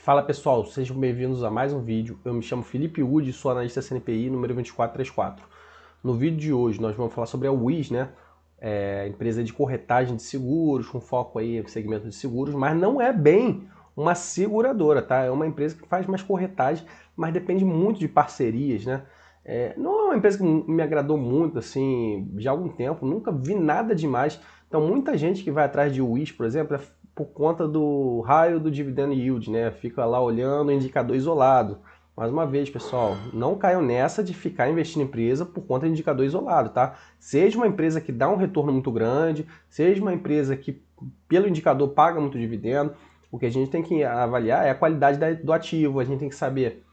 Fala pessoal, sejam bem-vindos a mais um vídeo. Eu me chamo Felipe Wood, sou analista CNPI número 2434. No vídeo de hoje nós vamos falar sobre a Wiz, né? Empresa de corretagem de seguros, com foco aí no segmento de seguros, mas não é bem uma seguradora, tá? É uma empresa que faz mais corretagem, mas depende muito de parcerias, né? Não é uma empresa que me agradou muito, assim, já há algum tempo, nunca vi nada demais. Então muita gente que vai atrás de Wiz, por exemplo, é por conta do raio do dividend yield, né? Fica lá olhando o indicador isolado. Mais uma vez, pessoal, não caiam nessa de ficar investindo em empresa por conta de indicador isolado, tá? Seja uma empresa que dá um retorno muito grande, seja uma empresa que, pelo indicador, paga muito dividendo. O que a gente tem que avaliar é a qualidade do ativo. A gente tem que saber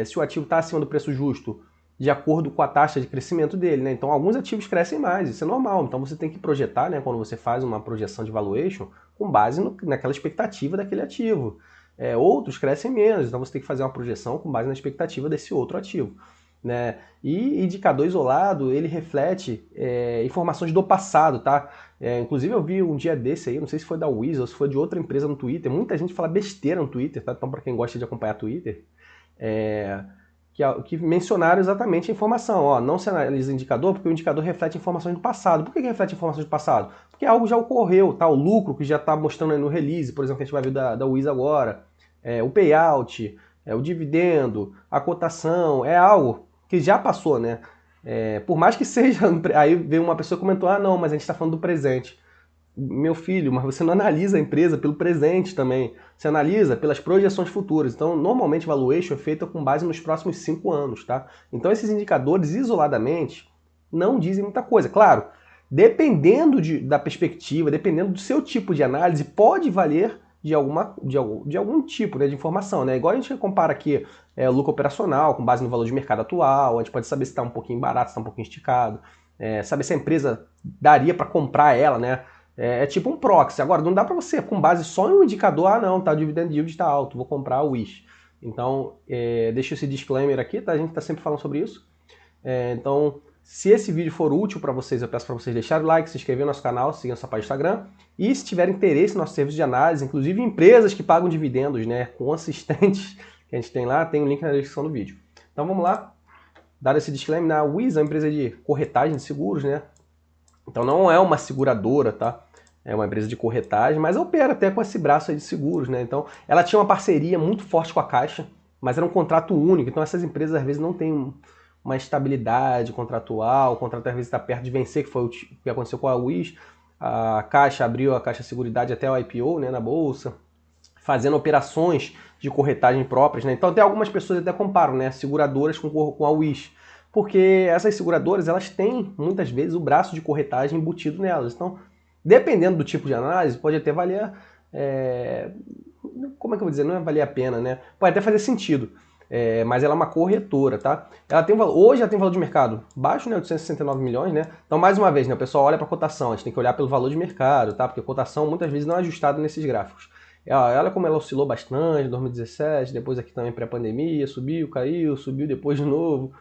se o ativo está acima do preço justo, de acordo com a taxa de crescimento dele, né? Então, alguns ativos crescem mais, isso é normal. Então, você tem que projetar, né, quando você faz uma projeção de valuation, com base naquela expectativa daquele ativo. Outros crescem menos, então você tem que fazer uma projeção com base na expectativa desse outro ativo, né? E indicador isolado, ele reflete informações do passado, tá? Inclusive eu vi um dia desse aí, não sei se foi da Wiz ou se foi de outra empresa no Twitter, muita gente fala besteira no Twitter, tá? Então para quem gosta de acompanhar Twitter, que mencionaram exatamente a informação. Ó, não se analisa indicador porque o indicador reflete informações do passado. Por que reflete informações do passado? Porque algo já ocorreu, tá? O lucro que já está mostrando aí no release, por exemplo, que a gente vai ver da Wiz agora, o payout, o dividendo, a cotação, é algo que já passou, né? Por mais que seja... Aí veio uma pessoa e comentou, ah não, mas a gente está falando do presente. Meu filho, mas você não analisa a empresa pelo presente também. Você analisa pelas projeções futuras. Então, normalmente, valuation é feita com base nos próximos 5 anos, tá? Então, esses indicadores, isoladamente, não dizem muita coisa. Claro, dependendo da perspectiva, dependendo do seu tipo de análise, pode valer de algum tipo, né, de informação, né? Igual a gente compara aqui o lucro operacional com base no valor de mercado atual, a gente pode saber se está um pouquinho barato, se está um pouquinho esticado, saber se a empresa daria para comprar ela, né? É tipo um proxy. Agora, não dá para você, com base só em um indicador, ah não, tá, o dividend yield está alto, vou comprar o Wish. Então, deixa esse disclaimer aqui, tá? A gente está sempre falando sobre isso. Então, se esse vídeo for útil para vocês, eu peço para vocês deixarem o like, se inscreverem no nosso canal, sigam nossa página do Instagram. E se tiverem interesse no nosso serviço de análise, inclusive empresas que pagam dividendos, né, consistentes, que a gente tem lá, tem um link na descrição do vídeo. Então vamos lá, dar esse disclaimer. A Wiz é uma empresa de corretagem de seguros, né? Então não é uma seguradora, tá? É uma empresa de corretagem, mas opera até com esse braço aí de seguros, né? Então ela tinha uma parceria muito forte com a Caixa, mas era um contrato único. Então essas empresas às vezes não têm uma estabilidade contratual, o contrato às vezes está perto de vencer, que foi o que aconteceu com a Wiz. A Caixa abriu a Caixa Seguridade até o IPO, né, na bolsa, fazendo operações de corretagem próprias, né? Então tem algumas pessoas até comparam, né, seguradoras com a Wiz, porque essas seguradoras elas têm muitas vezes o braço de corretagem embutido nelas. Então, dependendo do tipo de análise, pode até valer, como é que eu vou dizer, não é valer a pena, né? Pode até fazer sentido, mas ela é uma corretora, tá? Ela tem hoje ela tem valor de mercado baixo, né, 869 milhões, né? Então, mais uma vez, né, o pessoal olha para a cotação, a gente tem que olhar pelo valor de mercado, tá? Porque a cotação muitas vezes não é ajustada nesses gráficos. Olha como ela oscilou bastante em 2017, depois aqui também pré-pandemia, subiu, caiu, subiu depois de novo.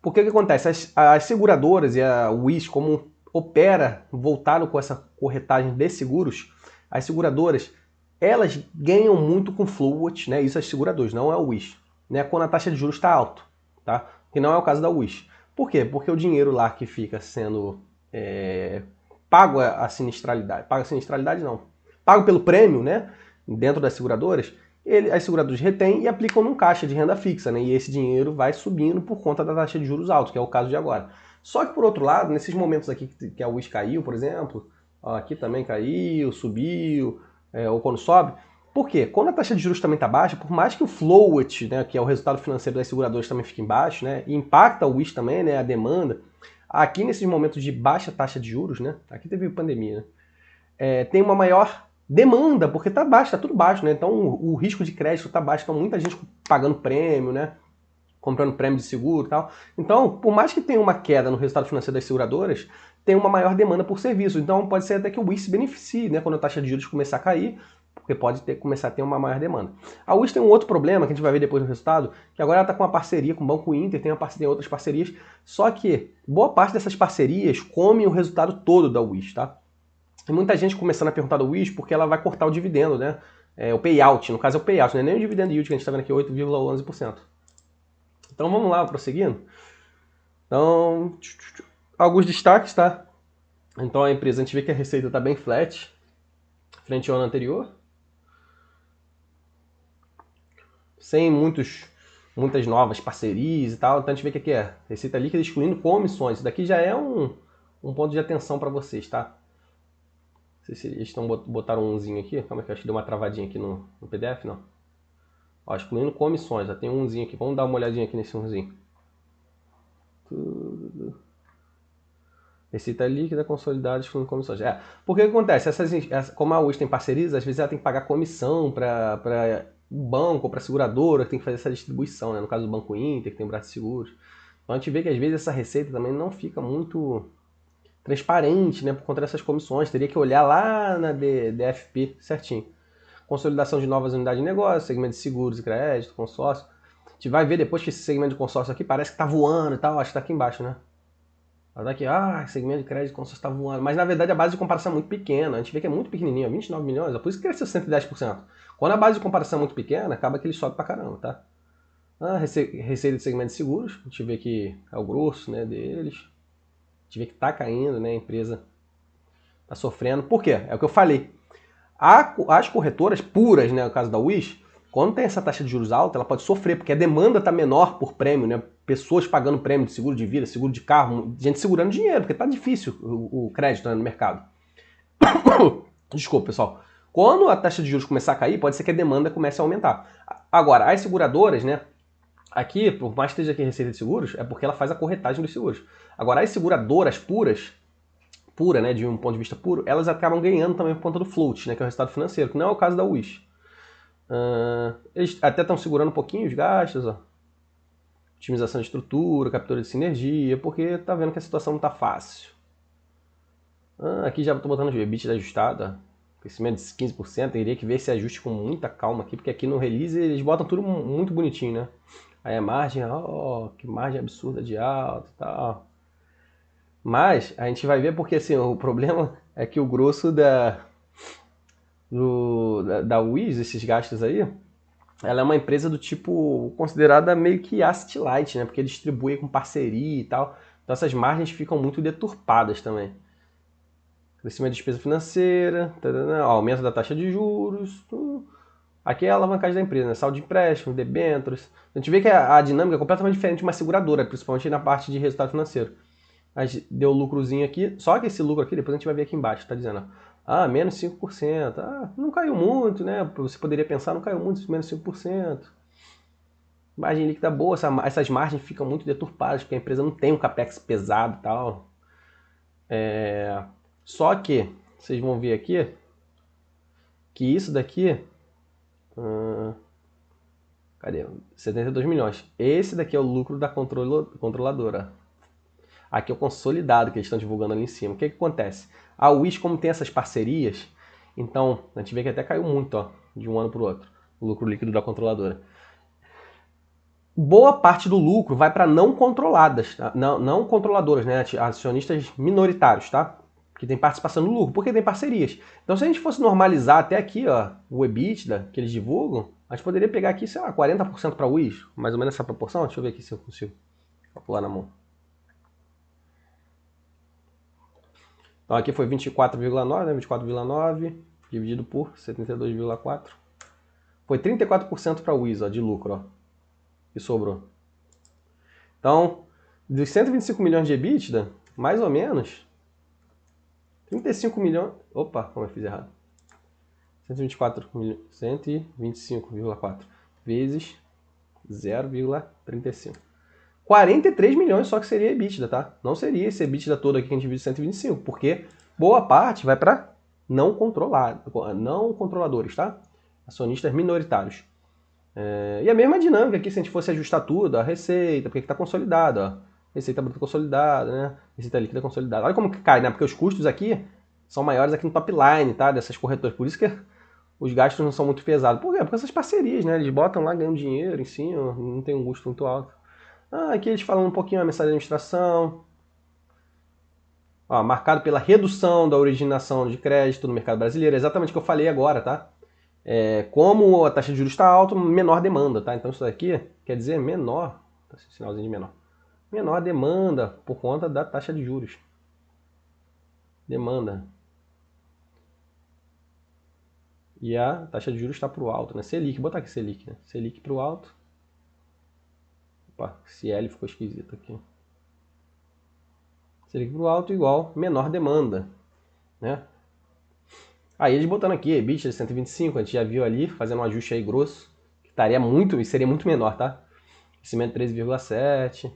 Porque o que acontece? As seguradoras e a Wiz, como opera, voltado com essa corretagem de seguros, as seguradoras, elas ganham muito com float, né? Isso as seguradoras, não é o Wiz, né? Quando a taxa de juros está alta, tá? Que não é o caso da Wiz. Por quê? Porque o dinheiro lá que fica sendo pago a sinistralidade, pago pelo prêmio, né? Dentro das seguradoras, as seguradoras retêm e aplicam num caixa de renda fixa, né? E esse dinheiro vai subindo por conta da taxa de juros alta, que é o caso de agora. Só que, por outro lado, nesses momentos aqui que a Wiz caiu, por exemplo, aqui também caiu, subiu, ou quando sobe, por quê? Quando a taxa de juros também está baixa, por mais que o float, né, que é o resultado financeiro das seguradoras, também fique embaixo, né, e impacta o Wiz também, né, a demanda, aqui nesses momentos de baixa taxa de juros, né, aqui teve pandemia, né, tem uma maior demanda, porque tá baixo, tá tudo baixo, né? Então o risco de crédito tá baixo, então muita gente pagando prêmio, né? Comprando prêmio de seguro e tal. Então, por mais que tenha uma queda no resultado financeiro das seguradoras, tem uma maior demanda por serviço. Então pode ser até que o Wiz se beneficie, né? Quando a taxa de juros começar a cair, porque pode começar a ter uma maior demanda. A Wiz tem um outro problema que a gente vai ver depois no resultado, que agora ela está com uma parceria com o Banco Inter, tem outras parcerias, só que boa parte dessas parcerias come o resultado todo da Wiz, tá? Tem muita gente começando a perguntar do Wiz porque ela vai cortar o dividendo, né? o payout, no caso é o payout, não é nem o dividend yield que a gente está vendo aqui, 8,11%. Então vamos lá, prosseguindo. Então, alguns destaques, tá? Então a empresa, a gente vê que a receita está bem flat, frente ao ano anterior. Sem muitas novas parcerias e tal. Então a gente vê que aqui é receita líquida excluindo comissões. Isso daqui já é um ponto de atenção para vocês, tá? Não sei se eles botaram um umzinho aqui. Calma que eu acho que deu uma travadinha aqui no PDF, não. Ó, excluindo comissões, já tem um umzinho aqui. Vamos dar uma olhadinha aqui nesse umzinho. Tudo. Receita líquida consolidada excluindo comissões. Porque o que acontece? Como a UIS tem parcerias, às vezes ela tem que pagar comissão para o banco ou para a seguradora que tem que fazer essa distribuição, né? No caso do Banco Inter, que tem o braço de seguros. Então a gente vê que às vezes essa receita também não fica muito transparente, né? Por conta dessas comissões. Teria que olhar lá na DFP certinho. Consolidação de novas unidades de negócio, segmento de seguros e crédito, consórcio. A gente vai ver depois que esse segmento de consórcio aqui parece que está voando e tal. Acho que está aqui embaixo, né? Daqui, segmento de crédito consórcio está voando. Mas na verdade a base de comparação é muito pequena. A gente vê que é muito pequenininho, 29 milhões. É por isso que cresceu 110%. Quando a base de comparação é muito pequena, acaba que ele sobe pra caramba, tá? Receita de segmento de seguros. A gente vê que é o grosso, né, deles. A gente vê que tá caindo, né? A empresa tá sofrendo. Por quê? É o que eu falei. As corretoras puras, né, no caso da Wish, quando tem essa taxa de juros alta, ela pode sofrer, porque a demanda está menor por prêmio, né? Pessoas pagando prêmio de seguro de vida, seguro de carro, gente segurando dinheiro, porque tá difícil o crédito, né, no mercado. Desculpa, pessoal. Quando a taxa de juros começar a cair, pode ser que a demanda comece a aumentar. Agora, as seguradoras, né? Aqui, por mais que esteja aqui em Receita de Seguros, é porque ela faz a corretagem dos seguros. Agora, as seguradoras pura, né, de um ponto de vista puro, elas acabam ganhando também por conta do float, né, que é o resultado financeiro, que não é o caso da Wish. Eles até estão segurando um pouquinho os gastos, ó. Otimização de estrutura, captura de sinergia, porque tá vendo que a situação não tá fácil. Aqui já estou botando o EBITDA ajustado, ó. Crescimento de 15%, teria que ver esse ajuste com muita calma aqui, porque aqui no release eles botam tudo muito bonitinho, né? Aí a margem, que margem absurda de alta e tal. Mas a gente vai ver porque assim, o problema é que o grosso da Wiz, esses gastos aí, ela é uma empresa do tipo considerada meio que asset light, né? Porque distribui com parceria e tal. Então essas margens ficam muito deturpadas também. Crescimento de despesa financeira, aumento da taxa de juros. Aqui é a alavancagem da empresa, né? Saldo de empréstimo, debêntures. A gente vê que a dinâmica é completamente diferente de uma seguradora, principalmente na parte de resultado financeiro. A gente deu lucrozinho aqui, só que esse lucro aqui, depois a gente vai ver aqui embaixo, tá dizendo, menos 5%. Não caiu muito, né? Você poderia pensar, não caiu muito, menos 5%. Margem líquida boa, essas margens ficam muito deturpadas, porque a empresa não tem um capex pesado e tal. Só que, vocês vão ver aqui, que isso daqui... cadê? 72 milhões. Esse daqui é o lucro da controladora. Aqui é o consolidado que eles estão divulgando ali em cima. O que acontece? A Wish, como tem essas parcerias, então a gente vê que até caiu muito, ó, de um ano para o outro, o lucro líquido da controladora. Boa parte do lucro vai para não controladas, tá? não controladoras, né? Acionistas minoritários, tá? Que tem participação no lucro, porque tem parcerias. Então se a gente fosse normalizar até aqui, ó, o EBITDA que eles divulgam, a gente poderia pegar aqui, sei lá, 40% para a Wish, mais ou menos essa proporção. Deixa eu ver aqui se eu consigo calcular na mão. Então aqui foi 24,9, né? 24,9 dividido por 72,4. Foi 34% para a Wiz, ó, de lucro, ó, que sobrou. Então, dos 125 milhões de EBITDA, mais ou menos, 35 milhões... Opa, como eu fiz errado. 125,4 vezes 0,35. 43 milhões só que seria EBITDA, tá? Não seria esse EBITDA todo aqui que a gente divide 125, porque boa parte vai para não controladores, tá? Acionistas minoritários. E a mesma dinâmica aqui, se a gente fosse ajustar tudo, a receita, porque está consolidada, ó. Receita bruta consolidada, né? Receita líquida consolidada. Olha como que cai, né? Porque os custos aqui são maiores aqui no top line, tá? Dessas corretoras. Por isso que os gastos não são muito pesados. Por quê? Porque essas parcerias, né? Eles botam lá, ganham dinheiro em cima, não tem um custo muito alto. Aqui eles falam um pouquinho a mensagem de administração. Marcado pela redução da originação de crédito no mercado brasileiro. É exatamente o que eu falei agora, tá? Como a taxa de juros está alta, menor demanda, tá? Então isso daqui quer dizer menor, tá, sinalzinho de menor, menor demanda por conta da taxa de juros. Demanda. E a taxa de juros está para o alto, né? Selic, botar aqui Selic, né? Selic para o alto. Opa, esse L ficou esquisito aqui. Selic para o alto igual menor demanda, né? Aí eles botando aqui, EBITDA de 125, a gente já viu ali, fazendo um ajuste aí grosso, que estaria muito, seria muito menor, tá? Crescimento 13,7.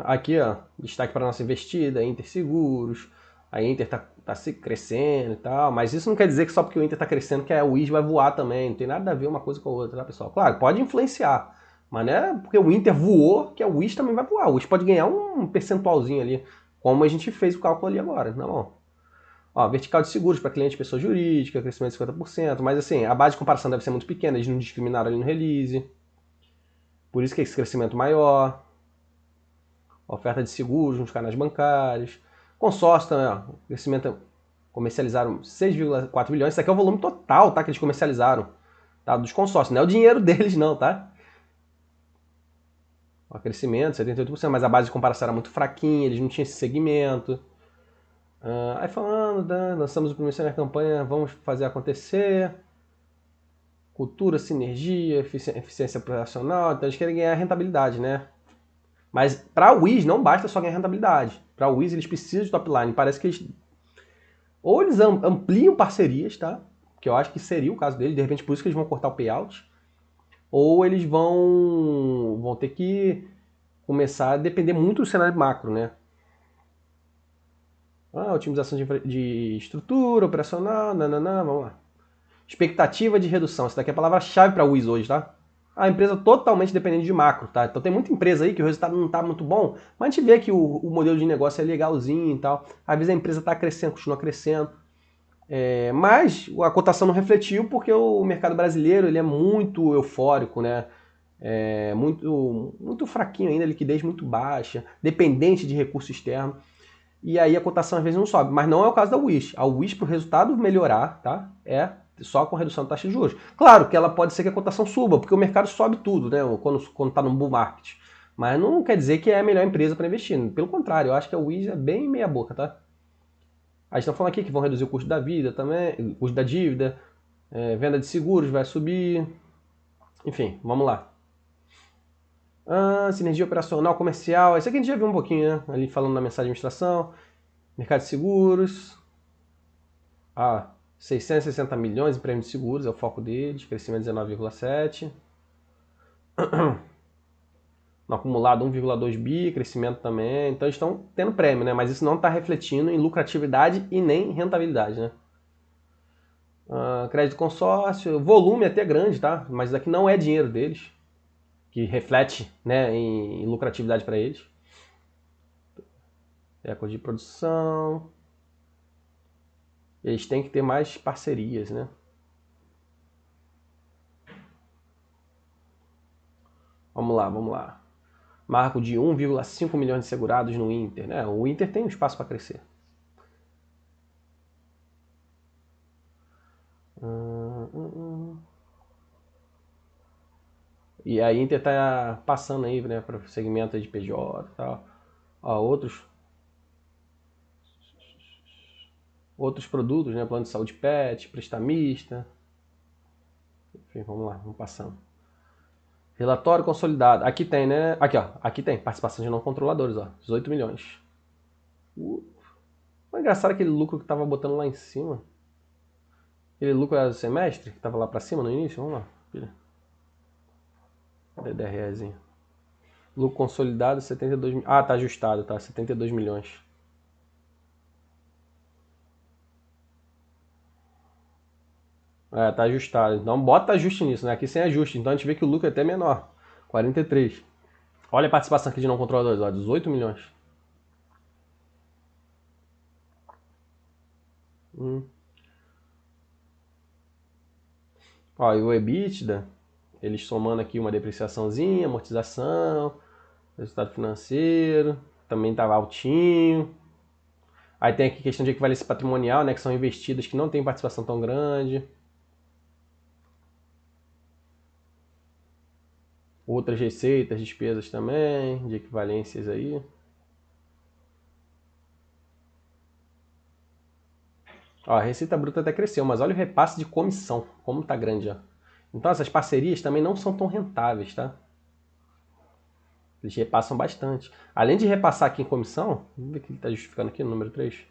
Aqui, ó, destaque para nossa investida, Inter Seguros. A Inter tá se crescendo e tal, mas isso não quer dizer que só porque o Inter tá crescendo que a Wiz vai voar também. Não tem nada a ver uma coisa com a outra, tá, pessoal? Claro, pode influenciar, mas não é porque o Inter voou que a Wiz também vai voar. A Wiz pode ganhar um percentualzinho ali, como a gente fez o cálculo ali agora, tá bom? Ó, vertical de seguros para cliente pessoa jurídica, crescimento de 50%, mas assim, a base de comparação deve ser muito pequena, eles não discriminaram ali no release. Por isso que é esse crescimento maior. Oferta de seguros nos canais bancários. Consórcio também, ó, crescimento, comercializaram 6,4 bilhões. Isso aqui é o volume total, tá, que eles comercializaram, tá, dos consórcios. Não é o dinheiro deles não, tá? Ó, crescimento, 78%, mas a base de comparação era muito fraquinha, eles não tinham esse segmento. Aí falando, lançamos o primeiro na campanha, vamos fazer acontecer. Cultura, sinergia, eficiência operacional, então eles querem ganhar rentabilidade, né? Mas para a Wiz não basta só ganhar rentabilidade. Para a Wiz eles precisam de top line. Parece que eles ou eles ampliam parcerias, tá? Que eu acho que seria o caso deles, de repente por isso que eles vão cortar o payout. Ou eles vão ter que começar a depender muito do cenário macro, né? Otimização de estrutura operacional, nananã, vamos lá. Expectativa de redução. Essa daqui é a palavra-chave para a Wiz hoje, tá? A empresa totalmente dependente de macro, tá? Então tem muita empresa aí que o resultado não está muito bom, mas a gente vê que o modelo de negócio é legalzinho e tal. Às vezes a empresa está crescendo, continua crescendo. Mas a cotação não refletiu porque o mercado brasileiro ele é muito eufórico, né? Muito fraquinho ainda, liquidez muito baixa, dependente de recurso externo. E aí a cotação às vezes não sobe. Mas não é o caso da Wish. A Wish, para o resultado melhorar, tá? É só com redução da taxa de juros. Claro que ela pode ser que a cotação suba, porque o mercado sobe tudo, né? Quando está no bull market. Mas não quer dizer que é a melhor empresa para investir. Pelo contrário, eu acho que a Wish é bem meia boca, tá? Aí estão falando aqui que vão reduzir o custo da vida também, o custo da dívida, venda de seguros vai subir. Enfim, vamos lá. Sinergia operacional, comercial. Isso aqui a gente já viu um pouquinho, né? Ali falando na mensagem de administração. Mercado de seguros. 660 milhões em prêmio de seguros, é o foco deles, crescimento 19,7. No acumulado 1,2 bi, crescimento também. Então eles estão tendo prêmio, né? Mas isso não está refletindo em lucratividade e nem rentabilidade, né? Crédito consórcio, volume até grande, tá? Mas isso aqui não é dinheiro deles, que reflete, né, em lucratividade para eles. Recorde de produção. Eles têm que ter mais parcerias, né? Vamos lá, vamos lá. Marco de 1,5 milhões de segurados no Inter, né? O Inter tem um espaço para crescer. E a Inter tá passando aí, né, para o segmento de PJ e tal. Outros produtos, né, plano de saúde pet, prestamista. Enfim, vamos lá, vamos passando. Relatório consolidado. Aqui tem, né? Aqui, ó. Aqui tem participação de não controladores, ó. 18 milhões. É engraçado aquele lucro que tava botando lá em cima. Aquele lucro era do semestre, que tava lá pra cima no início. Vamos lá, filha. Cadê DREzinho? Lucro consolidado, 72 milhões. Tá ajustado, tá? 72 milhões. Tá ajustado. Então bota ajuste nisso, né? Aqui sem ajuste. Então a gente vê que o lucro é até menor. 43. Olha a participação aqui de não controladores, ó. 18 milhões. Ó, e o EBITDA, eles somando aqui uma depreciaçãozinha, amortização, resultado financeiro, também estava altinho. Aí tem aqui questão de equivalência patrimonial, né, que são investidas que não têm participação tão grande. Outras receitas, despesas também, de equivalências aí. Ó, a receita bruta até cresceu, mas olha o repasse de comissão, como tá grande, ó. Então essas parcerias também não são tão rentáveis, tá? Eles repassam bastante. Além de repassar aqui em comissão, vamos ver o que ele está justificando aqui no número 3.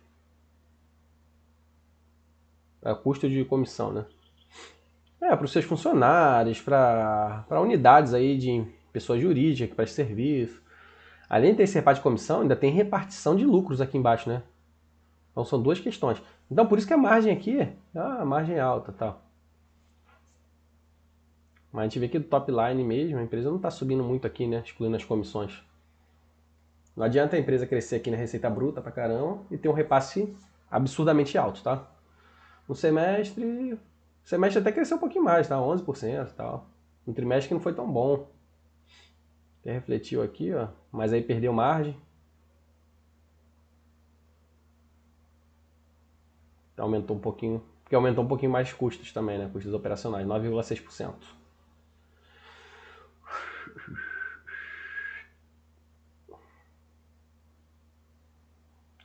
É o custo de comissão, né? Para os seus funcionários, para unidades aí de pessoa jurídica que presta serviço. Além de ter esse repasse de comissão, ainda tem repartição de lucros aqui embaixo, né? Então são duas questões. Então por isso que a margem aqui, a margem é alta, tal. Mas a gente vê que do top line mesmo, a empresa não está subindo muito aqui, né? Excluindo as comissões. Não adianta a empresa crescer aqui na receita bruta pra caramba e ter um repasse absurdamente alto, tá? No semestre, o semestre até cresceu um pouquinho mais, tá? 11% e tal. No trimestre que não foi tão bom. Até refletiu aqui, ó. Mas aí perdeu margem. Aumentou um pouquinho. Porque aumentou um pouquinho mais custos também, né? Custos operacionais, 9,6%.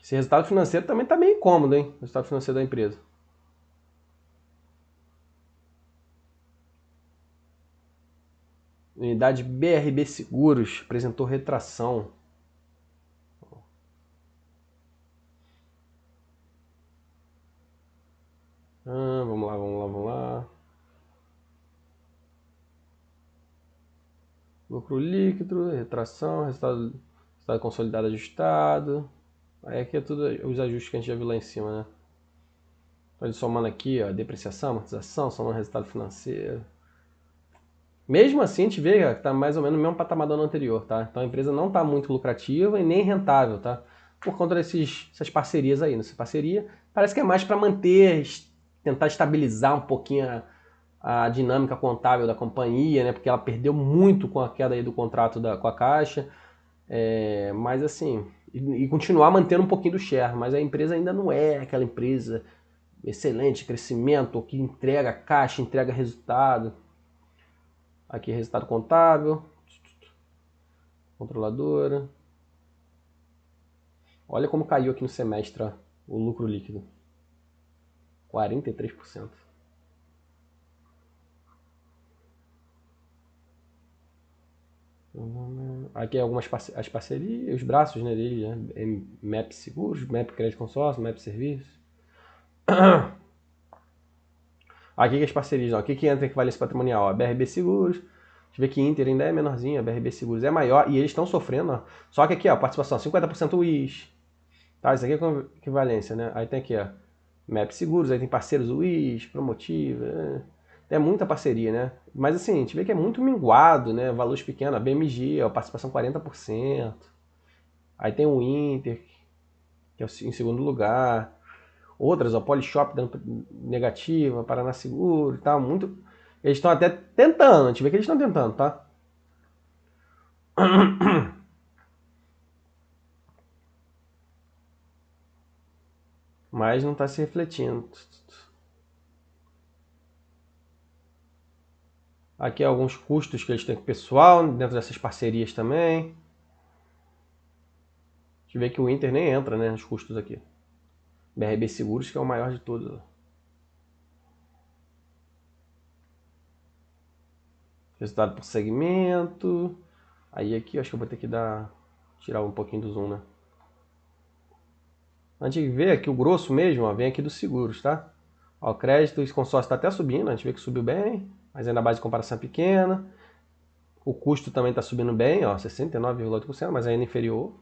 Esse resultado financeiro também tá bem incômodo, hein? O resultado financeiro da empresa. Unidade BRB Seguros apresentou retração. Vamos lá, vamos lá, vamos lá. Lucro líquido, retração, resultado consolidado ajustado. Aí aqui é tudo os ajustes que a gente já viu lá em cima, né? Então ele somando aqui, ó, depreciação, amortização, somando resultado financeiro. Mesmo assim, a gente vê que está mais ou menos no mesmo patamar do ano anterior, tá? Então a empresa não está muito lucrativa e nem rentável, tá? Por conta dessas parcerias aí. Nessa parceria parece que é mais para manter, tentar estabilizar um pouquinho a dinâmica contábil da companhia, né? Porque ela perdeu muito com a queda aí do contrato com a Caixa. Mas assim, e continuar mantendo um pouquinho do share, mas a empresa ainda não é aquela empresa excelente, crescimento, que entrega caixa, entrega resultado. Aqui resultado contábil, controladora. Olha como caiu aqui no semestre, ó, o lucro líquido. 43%. Aqui algumas as parcerias, os braços, né, dele, né? MAP Seguros, MAP Crédito Consórcio, MAP Serviços. Aqui que as parcerias, ó, aqui que entra equivalência patrimonial, ó, BRB Seguros. A gente vê que Inter ainda é menorzinha, a BRB Seguros é maior e eles estão sofrendo, ó. Só que aqui, ó, participação 50% WIS. Tá, isso aqui é equivalência, né? Aí tem aqui, ó, MAP Seguros, aí tem parceiros WIS, Promotiva, tem muita parceria, né? Mas assim, a gente vê que é muito minguado, né? Valores pequenos, a BMG, ó, participação 40%. Aí tem o Inter, que é em segundo lugar. Outras, ó, Polishop dando negativa, Paraná Seguro e tal, muito. Eles estão até tentando, a gente vê que eles estão tentando, tá? Mas não está se refletindo. Aqui alguns custos que eles têm com o pessoal, dentro dessas parcerias também. A gente vê que o Inter nem entra, né, nos custos aqui. BRB Seguros, que é o maior de todos. Resultado por segmento. Aí aqui eu acho que eu vou ter que tirar um pouquinho do zoom, né? A gente vê aqui o grosso mesmo, ó, vem aqui dos seguros, tá? Ó, o crédito e consórcio está até subindo, a gente vê que subiu bem, mas ainda a base de comparação é pequena. O custo também está subindo bem, ó, 69,8%, mas ainda inferior.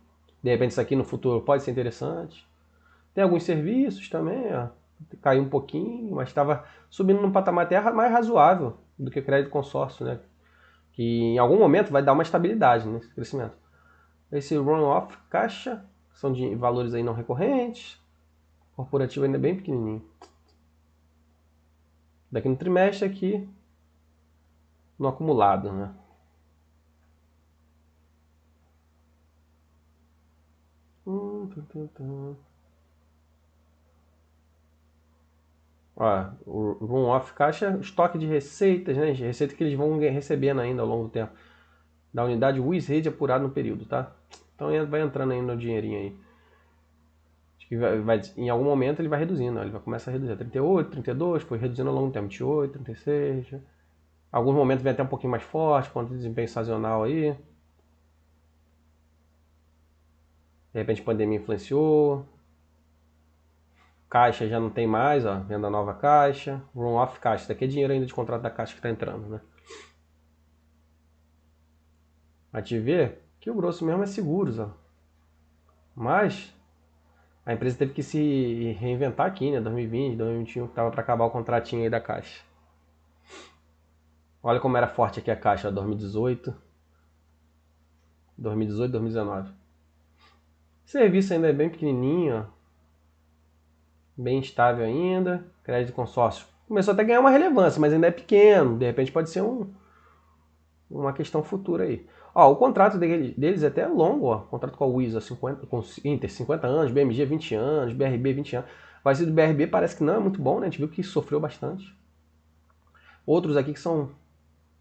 De repente isso aqui no futuro pode ser interessante. Tem alguns serviços também, ó, caiu um pouquinho, mas estava subindo num patamar até mais razoável do que crédito consórcio, né? Que em algum momento vai dar uma estabilidade nesse crescimento. Esse run-off, caixa, são de valores aí não recorrentes. Corporativo ainda é bem pequenininho. Daqui no trimestre aqui, no acumulado, né? Ó, o run off caixa, estoque de receitas, né? Receita que eles vão recebendo ainda ao longo do tempo. Da unidade WIS rede apurada no período, tá? Então vai entrando aí no dinheirinho aí. Acho que em algum momento ele vai reduzindo, ó, ele vai começar a reduzir. 38, 32, foi reduzindo ao longo do tempo. 28, 36. Alguns momentos vem até um pouquinho mais forte, quanto desempenho sazonal aí. De repente a pandemia influenciou. Caixa já não tem mais, ó. Venda nova caixa. Run off caixa. Isso daqui é dinheiro ainda de contrato da caixa que está entrando, né? A gente vê que o grosso mesmo é seguros, ó. Mas a empresa teve que se reinventar aqui, né? 2020, 2021, que tava para acabar o contratinho aí da caixa. Olha como era forte aqui a caixa, ó, 2018, 2019. Serviço ainda é bem pequenininho, ó. Bem estável ainda. Crédito de consórcio. Começou até a ganhar uma relevância, mas ainda é pequeno. De repente pode ser uma questão futura aí. Ó, o contrato deles é até longo, ó. O contrato com a Wiz, com Inter, 50 anos, BMG 20 anos, BRB 20 anos. Vai ser do BRB, parece que não é muito bom, né? A gente viu que sofreu bastante. Outros aqui que são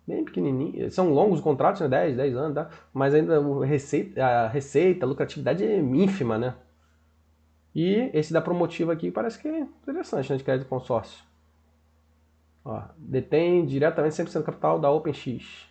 bem pequenininhos, são longos os contratos, né? 10 anos, tá? Mas ainda a receita, a lucratividade é ínfima, né? E esse da Promotiva aqui parece que é interessante, né? De crédito de consórcio. Ó, detém diretamente 100% do capital da OpenX,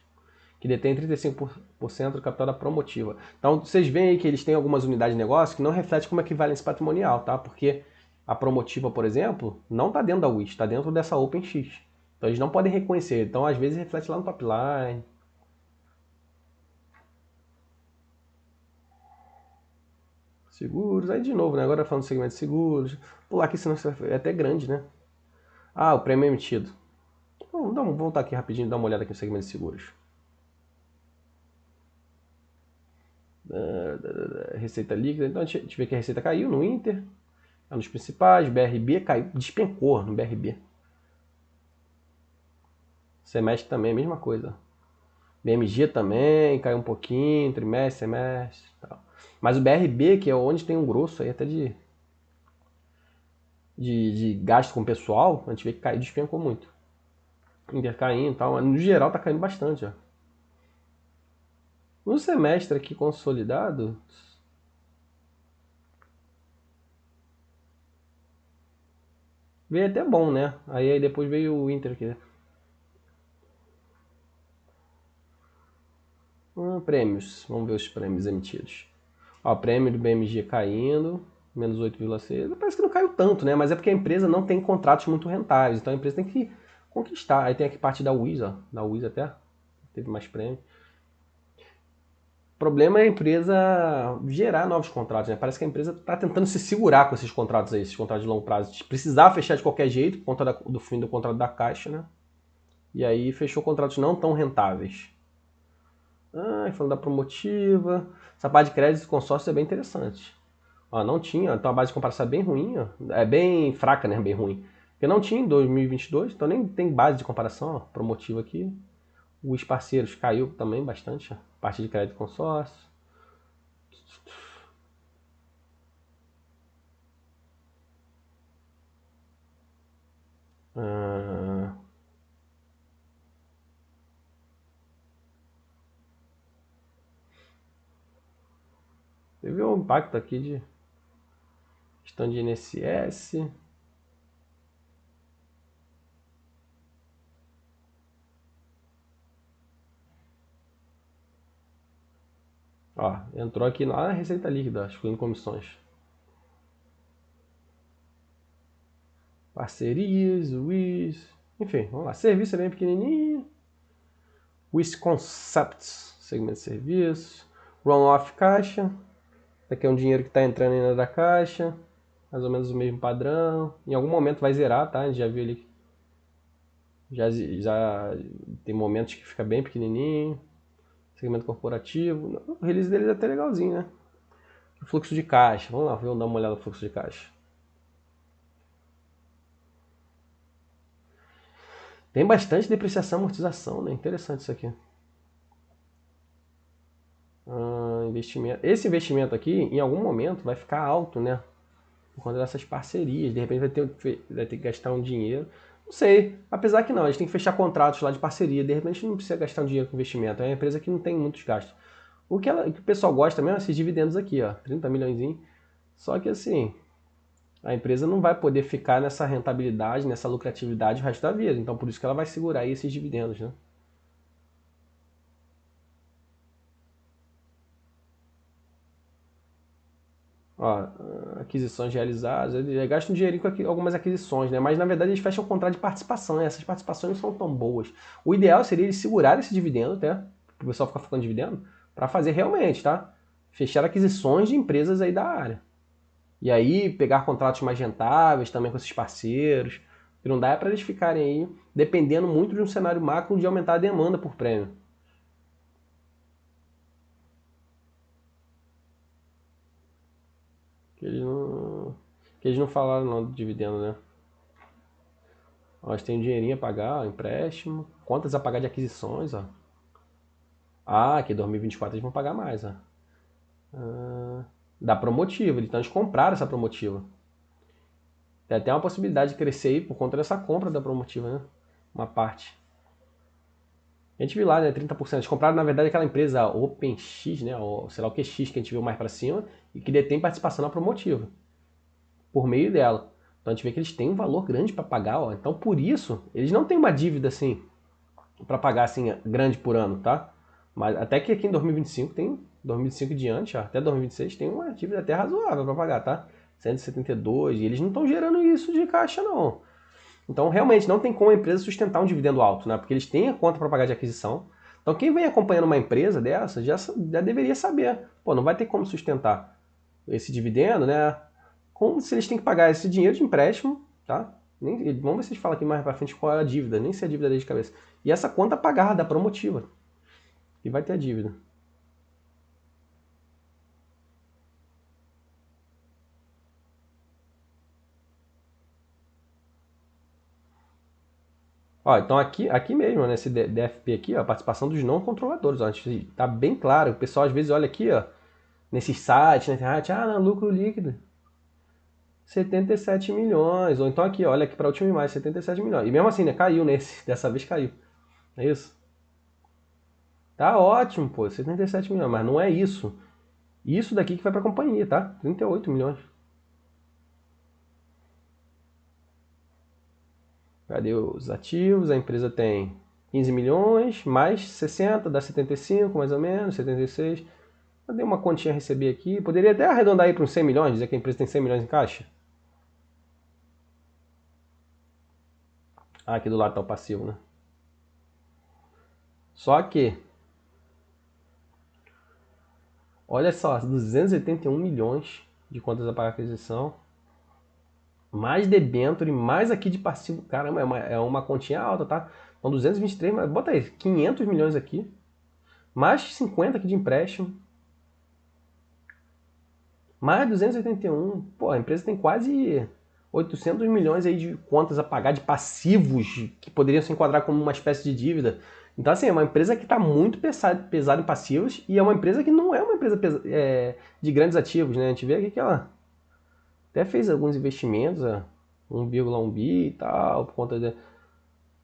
que detém 35% do capital da Promotiva. Então, vocês veem aí que eles têm algumas unidades de negócio que não refletem como equivalência patrimonial, tá? Porque a Promotiva, por exemplo, não está dentro da WIS, está dentro dessa OpenX. Então, eles não podem reconhecer. Então, às vezes, reflete lá no top line. Seguros, aí de novo, né? Agora falando do segmento de seguros. Pular aqui, senão é até grande, né? Ah, o prêmio emitido. Vamos voltar aqui rapidinho e dar uma olhada aqui no segmento de seguros. Receita líquida. Então a gente vê que a receita caiu no Inter. É um dos principais. BRB caiu, despencou no BRB. Semestre também, a mesma coisa. BMG também caiu um pouquinho, trimestre, semestre. Tal. Mas o BRB, que é onde tem um grosso aí até de gasto com o pessoal, a gente vê que caiu, despencou muito. Inter caindo e tal, mas no geral tá caindo bastante. Ó. No semestre aqui consolidado, veio até bom, né? Aí depois veio o Inter aqui. Prêmios, vamos ver os prêmios emitidos. Ó, prêmio do BMG caindo, menos 8,6. Parece que não caiu tanto, né? Mas é porque a empresa não tem contratos muito rentáveis, então a empresa tem que conquistar. Aí tem aqui parte da Wiz, ó. Da Wiz até teve mais prêmio. O problema é a empresa gerar novos contratos, né? Parece que a empresa está tentando se segurar com esses contratos aí, esses contratos de longo prazo. Precisava fechar de qualquer jeito, por conta do fim do contrato da Caixa, né? E aí fechou contratos não tão rentáveis. Falando da Promotiva. Essa parte de crédito e consórcio é bem interessante. Ó, não tinha, então a base de comparação é bem ruim, ó. É bem fraca, né? Bem ruim. Porque não tinha em 2022, então nem tem base de comparação, ó, Promotiva aqui. Os parceiros caiu também bastante, ó. Parte de crédito e consórcio. Ah, teve um impacto aqui de questão de INSS. Ó, entrou aqui lá na receita líquida, excluindo comissões. Parcerias, WIS, enfim, vamos lá. Serviço é bem pequenininho. WIS Concepts, segmento de serviços. Run-off caixa. Aqui é um dinheiro que está entrando ainda da caixa. Mais ou menos o mesmo padrão. Em algum momento vai zerar, tá? A gente já viu ali. Já tem momentos que fica bem pequenininho. Segmento corporativo. O release deles é até legalzinho, né? O fluxo de caixa. Vamos lá, vamos dar uma olhada no fluxo de caixa. Tem bastante depreciação e amortização, né? Interessante isso aqui. Investimento. Esse investimento aqui, em algum momento, vai ficar alto, né? por conta dessas parcerias. De repente vai ter que gastar um dinheiro. Não sei, apesar que não, a gente tem que fechar contratos lá de parceria. De repente não precisa gastar um dinheiro com investimento. É uma empresa que não tem muitos gastos. O que o pessoal gosta mesmo é esses dividendos aqui, ó, 30 milhões. Só que assim, a empresa não vai poder ficar nessa rentabilidade, nessa lucratividade o resto da vida. Então por isso que ela vai segurar aí esses dividendos, né? Ó, aquisições realizadas, ele gasta um dinheirinho com algumas aquisições, né? Mas na verdade eles fecham o contrato de participação, né? Essas participações não são tão boas. O ideal seria eles segurarem esse dividendo, até, para o pessoal ficar focando em dividendo, para fazer realmente, tá? Fechar aquisições de empresas aí da área. E aí pegar contratos mais rentáveis também com esses parceiros. Que não dá é para eles ficarem aí dependendo muito de um cenário macro de aumentar a demanda por prêmio. Que eles não falaram não do dividendo, né? Ó, eles têm um dinheirinho a pagar, ó, empréstimo, contas a pagar de aquisições, ó. Ah, que 2024 eles vão pagar mais, ó. Da Promotiva, então eles compraram essa Promotiva. Tem até uma possibilidade de crescer aí por conta dessa compra da Promotiva, né? Uma parte. A gente viu lá, né, 30%. Eles compraram, na verdade, aquela empresa OpenX, né, ou sei lá o que X que a gente viu mais para cima, e que detém participação na Promotiva, por meio dela. Então a gente vê que eles têm um valor grande para pagar, ó. Então por isso, eles não têm uma dívida assim, para pagar assim, grande por ano, tá? Mas até que aqui em 2025 tem, 2025 e diante, ó, até 2026 tem uma dívida até razoável para pagar, tá? 172, e eles não estão gerando isso de caixa, não. Então, realmente, não tem como a empresa sustentar um dividendo alto, né? Porque eles têm a conta para pagar de aquisição. Então, quem vem acompanhando uma empresa dessa já deveria saber. Pô, não vai ter como sustentar esse dividendo, né? Como se eles têm que pagar esse dinheiro de empréstimo, tá? Vamos ver se eles falam aqui mais para frente qual é a dívida, nem se é a dívida deles de cabeça. E essa conta pagar da Promotiva. E vai ter a dívida. Ó, então aqui mesmo, nesse DFP aqui, ó, a participação dos não controladores. Ó, a gente tá bem claro. O pessoal às vezes olha aqui, ó, nesses sites, na internet, não, lucro líquido, 77 milhões. Ou então aqui, olha aqui para a última imagem, 77 milhões. E mesmo assim, né, caiu nesse, dessa vez caiu. É isso? Tá ótimo, pô, 77 milhões, mas não é isso. Isso daqui que vai para a companhia, tá? 38 milhões. Cadê os ativos? A empresa tem 15 milhões, mais 60, dá 75 mais ou menos, 76. Eu dei uma continha a receber aqui. Poderia até arredondar aí para uns 100 milhões, dizer que a empresa tem 100 milhões em caixa. Ah, aqui do lado está o passivo, né? Só que, olha só, 281 milhões de contas a pagar aquisição, mais debênture, mais aqui de passivo. Caramba, é uma continha alta, tá? Então 223, mas bota aí, 500 milhões aqui, mais 50 aqui de empréstimo, mais 281. Pô, a empresa tem quase 800 milhões aí de contas a pagar de passivos que poderiam se enquadrar como uma espécie de dívida. Então, assim, é uma empresa que está muito pesada em passivos e é uma empresa que não é uma empresa de grandes ativos, né? A gente vê aqui que ela até fez alguns investimentos, 1,1 bi e tal, por conta de...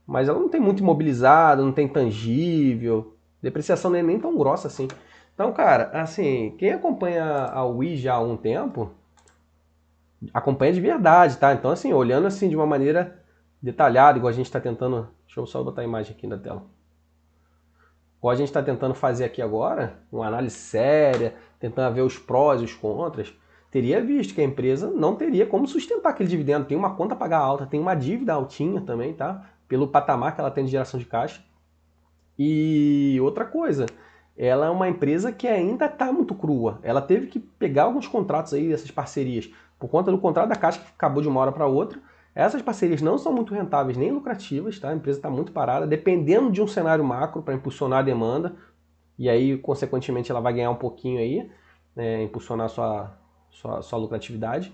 Mas ela não tem muito imobilizado, não tem tangível, depreciação não é nem tão grossa assim. Então, cara, assim, quem acompanha a Wii já há um tempo, acompanha de verdade, tá? Então, assim, olhando assim de uma maneira detalhada, igual a gente está tentando... Deixa eu só botar a imagem aqui na tela. Igual a gente está tentando fazer aqui agora, uma análise séria, tentando ver os prós e os contras, teria visto que a empresa não teria como sustentar aquele dividendo. Tem uma conta a pagar alta, tem uma dívida altinha também, tá? Pelo patamar que ela tem de geração de caixa. E outra coisa, ela é uma empresa que ainda está muito crua. Ela teve que pegar alguns contratos aí dessas parcerias. Por conta do contrato da Caixa que acabou de uma hora para outra, essas parcerias não são muito rentáveis nem lucrativas, tá? A empresa está muito parada, dependendo de um cenário macro para impulsionar a demanda. E aí, consequentemente, ela vai ganhar um pouquinho aí, né, impulsionar sua lucratividade.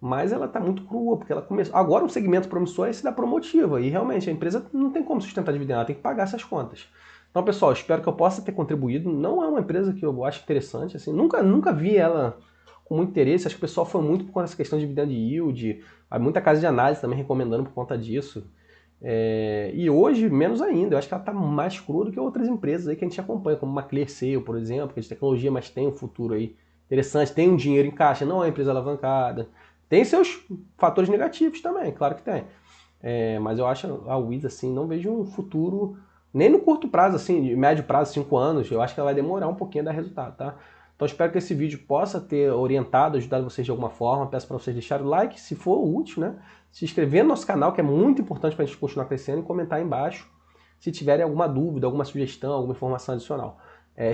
Mas ela está muito crua, porque ela começou. Agora um segmento promissor é esse da Promotiva. E realmente a empresa não tem como sustentar dividendo, ela tem que pagar essas contas. Então, pessoal, espero que eu possa ter contribuído. Não é uma empresa que eu acho interessante, assim, nunca vi ela com muito interesse. Acho que o pessoal foi muito por conta dessa questão de dividend yield, há muita casa de análise também recomendando por conta disso. E hoje, menos ainda, eu acho que ela está mais crua do que outras empresas aí que a gente acompanha, como uma ClearSale, por exemplo, que é de tecnologia, mas tem um futuro aí interessante, tem um dinheiro em caixa, não é uma empresa alavancada. Tem seus fatores negativos também, claro que tem. Mas eu acho a Wiz, assim, não vejo um futuro, nem no curto prazo, assim, de médio prazo, 5 anos, eu acho que ela vai demorar um pouquinho a dar resultado, tá? Então espero que esse vídeo possa ter orientado, ajudado vocês de alguma forma. Peço para vocês deixarem o like, se for útil, né? Se inscrever no nosso canal, que é muito importante para a gente continuar crescendo, e comentar aí embaixo se tiverem alguma dúvida, alguma sugestão, alguma informação adicional.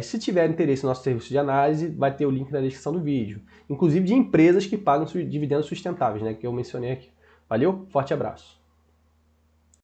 Se tiver interesse no nosso serviço de análise, vai ter o link na descrição do vídeo. Inclusive de empresas que pagam dividendos sustentáveis, né? Que eu mencionei aqui. Valeu, forte abraço.